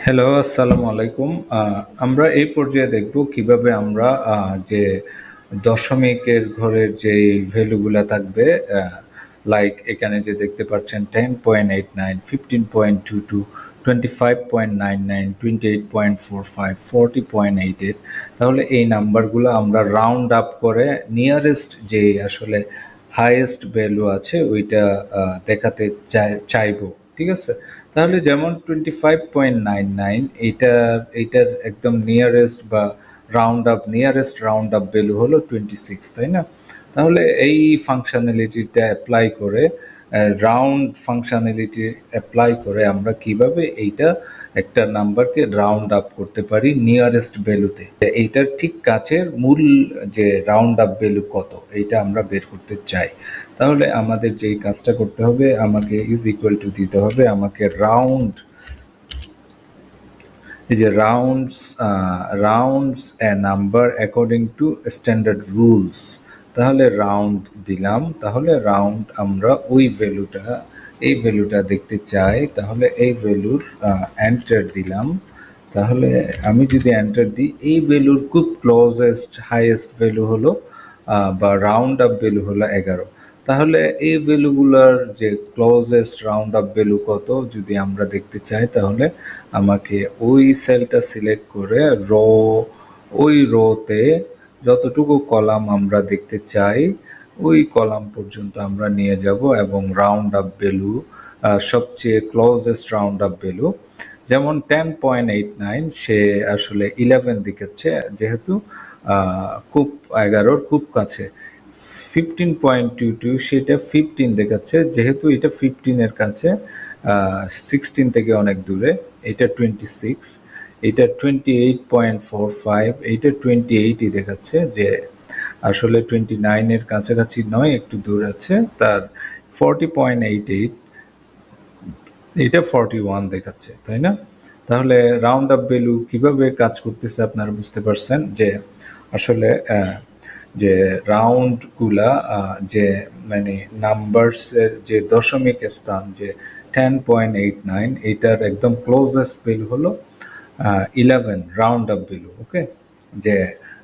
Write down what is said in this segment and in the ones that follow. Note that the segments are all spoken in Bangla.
হ্যালো, আসসালামু আলাইকুম। আমরা এই পর্যায়ে দেখব কিভাবে আমরা যে দশমিকের ঘরের যেই ভ্যালুগুলা থাকবে, লাইক এখানে যে দেখতে পাচ্ছেন 10.89, 15.22, 25.99, 28.45, 40.88, তাহলে এই নাম্বারগুলো আমরা রাউন্ড আপ করে নিয়ারেস্ট যে আসলে হাইয়েস্ট ভ্যালু আছে ওইটা দেখাতে চাইবো, ঠিক আছে? তাহলে যেমন 25.99, এইটার একদম নিয়ারেস্ট বা নিয়ারেস্ট রাউন্ড আপ ভ্যালু হলো 26, তাই না? তাহলে এই ফাংশনালিটিটা অ্যাপ্লাই করে, রাউন্ড ফাংশনালিটি অ্যাপ্লাই করে আমরা কিভাবে এইটা একটা নাম্বারকে রাউন্ড আপ করতে পারি নিয়ারেস্ট ভ্যালুতে। এইটার ঠিক কাছের মূল যে রাউন্ড আপ ভ্যালু কত, এইটা আমরা বের করতে চাই। তাহলে আমাদের যেই কাজটা করতে হবে, আমাকে ইজ ইকুয়াল টু দিতে হবে আমাকে রাউন্ড, এই যে rounds A number according to standard rules. তাহলে রাউন্ড দিলাম, তাহলে রাউন্ড আমরা এই ভ্যালুটা দেখতে চাই, তাহলে এই ভ্যালুর এন্টার দিলাম। তাহলে আমি যদি এন্টার দিই, এই ভ্যালুর খুব ক্লোজেস্ট হাইয়েস্ট ভ্যালু হলো বা রাউন্ড আপ ভ্যালু হলো 11। তাহলে এই ভ্যালুগুলোর যে ক্লোজেস্ট রাউন্ড আপ ভ্যালু কত যদি আমরা দেখতে চাই, তাহলে আমাকে ওই সেলটা সিলেক্ট করে ওই রোতে যতটুকু কলাম আমরা দেখতে চাই ওই কলাম পর্যন্ত আমরা নিয়ে যাব এবং রাউন্ড আপ ভ্যালু, সবচেয়ে ক্লোজেস্ট রাউন্ড আপ ভ্যালু, যেমন 10.89 সে আসলে 11 দেখাচ্ছে, যেহেতু খুব 11-র খুব কাছে। 15.22 সেটা 15 দেখাচ্ছে, যেহেতু এটা 15-এর কাছে। 16 থেকে অনেক দূরে, এটা 26, এটা 28.45, এইটা 28ই দেখাচ্ছে, যে আসলে 29-এর কাছাকাছি নয়, একটু দূর আছে। তার 40.88, এটা 41 দেখাচ্ছে, তাই না? তাহলে রাউন্ড আপ ভ্যালু কিভাবে কাজ করতেছে আপনারা বুঝতে পারছেন, যে আসলে যে রাউন্ডগুলা, যে মানে নাম্বারসের যে দশমিক স্থান, যে 10.89, এটার একদম ক্লোজেস্ট ভ্যালু হলো 11 রাউন্ড আপ ভ্যালু। ওকে, যে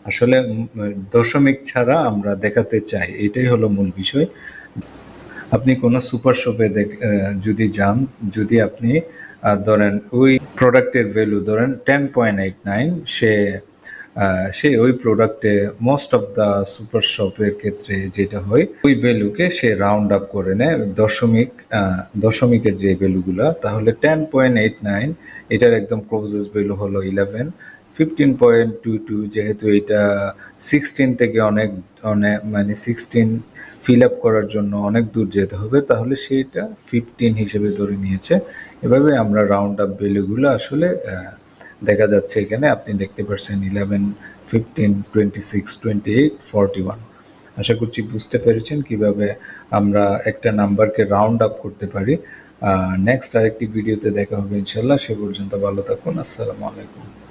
আসলে দশমিক ছাড়া আমরা দেখাতে চাই, এটাই হলো মূল বিষয়। আপনি কোনো সুপার শপে যদি যান, যদি আপনি ধরেন ওই প্রোডাক্টের ভ্যালু ধরেন 10.89, সে ওই প্রোডাক্টে মোস্ট অফ দ্য সুপার শপের ক্ষেত্রে যেটা হয়, ওই ভ্যালুকে সে রাউন্ড আপ করে নেয় দশমিকের যে ভ্যালুগুলা। তাহলে 10.89 এটার একদম ক্লোজেস্ট ভ্যালু হলো 11। 15.22 যেহেতু এটা 16 থেকে অনেক অনেক মানে 16 ফিল আপ করার জন্য অনেক দূর যেতে হবে, তাহলে সেটা 15 হিসেবে ধরে নিয়েছে। এভাবে আমরা রাউন্ড আপ ভ্যালুগুলো আসলে দেখা যাচ্ছে এখানে আপনি দেখতে পাচ্ছেন 11, 15, 26, 28, 41। আশা করছি বুঝতে পেরেছেন কিভাবে আমরা একটা নাম্বারকে রাউন্ড আপ করতে পারি। নেক্সট আরেকটি ভিডিওতে দেখা হবে ইনশাল্লাহ। সে পর্যন্ত ভালো থাকুন। আসসালামু আলাইকুম।